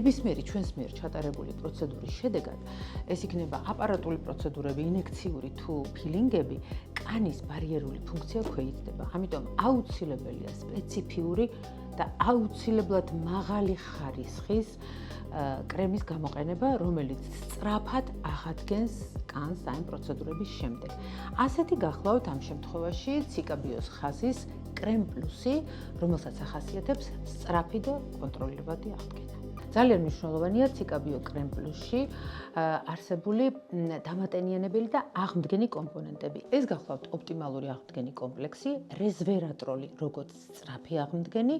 ნებისმიერი ჩვენს მიერ ჩატარებული პროცედურის შედეგად ეს იქნება აპარატული პროცედურები, ინექციური თუ ფილინგები, კანის ბარიერული ფუნქცია ქვეითდება. ამიტომ აუცილებელია სპეციფიური და აუცილებლად მაღალი ხარისხის კრემის გამოყენება, რომელიც სწრაფად აღადგენს კანს ამ პროცედურების შემდეგ. ასეთი გახლავთ ამ შემთხვევაში ციკაბიოს ხაზის კრემ პლუსი, რომელსაც ახასიათებს სწრაფი და კონტროლირებადი აღდგენა. ძალიან მნიშვნელოვანია ციკაბიო კრემ პლუსში არსებული დამატენიანებელი და აღმდგენი კომპონენტები. ეს გახლავთ ოპტიმალური აღმდგენი კომპლექსი, რესვერატროლი, როგორც სწრაფი აღმდგენი,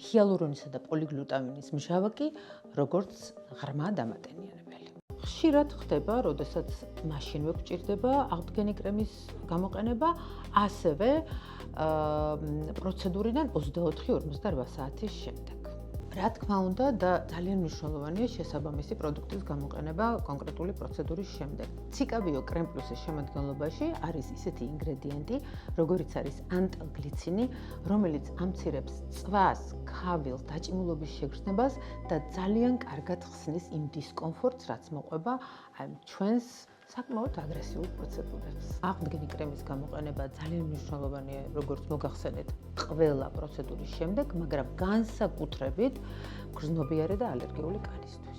ჰიალურონისა და პოლიგლუტამინის მჟავაკი, როგორც ღრმა დამატენიანებელი. ხშირად ხდება, როდესაც მაშინვე გჭირდება აღდგენი კრემის გამოყენება, ასევე პროცედურიდან 24-48 საათის შემდეგ. რა თქმა უნდა და ძალიან მნიშვნელოვანია შესაბამისი პროდუქტის გამოყენება კონკრეტული პროცედურის შემდეგ. ციკაბიო კრემ პლუსის შემადგენლობაში არის ისეთი ინგრედიენტი, როგორიც არის ანტილგლიცინი, რომელიც ამცირებს წვას, ქავილს, დაჭიმულობის შეგრძნებას და ძალიან კარგად ხსნის იმ დისკომფორტს, რაც მოყვება ჩვენს საკმაოდ აგრესიულ პროცედურებს. აღდგენი კრემის გამოყენება ძალიან მნიშვნელოვანია, როგორც მოგახსენეთ, ყველა პროცედურის შემდეგ, მაგრამ განსაკუთრებით გრძნობიარე და ალერგიული კანისთვის.